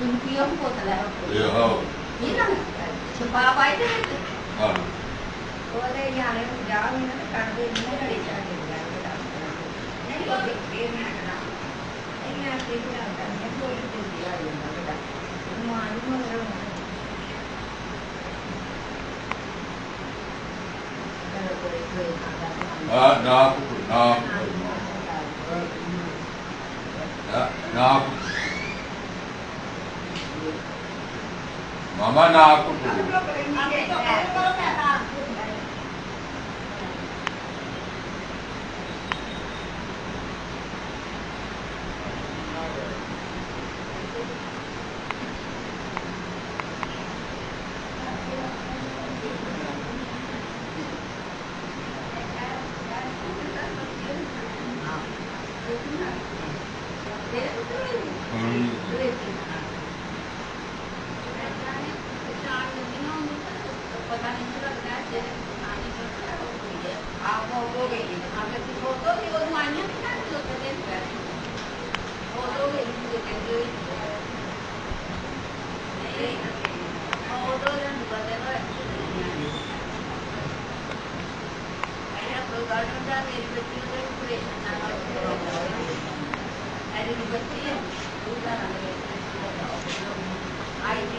Limpião um pouco, né? Eu. Ina, chupar vai ter. Ah. ਉਹਦੇ ਯਾਰੇ ਨੂੰ ਜਾ ਵੀ ਨਾ ਕਰਦੇ ਨਹੀਂ ਘੜੀ ਚਾ ਕੇ ਗਿਆ ਨਹੀਂ ਉਹ ਦੇਖ ਨਾ ਕਰਾ ਇਹ ਆ ਕੇ ਜਾ ਕੇ ਕੋਈ ਤੇ ਆ ਜਾਂਦਾ ਬੇਟਾ ਮਾਂ ਨੂੰ ਮਗਰ Ah, não, não. Não. Mama não. I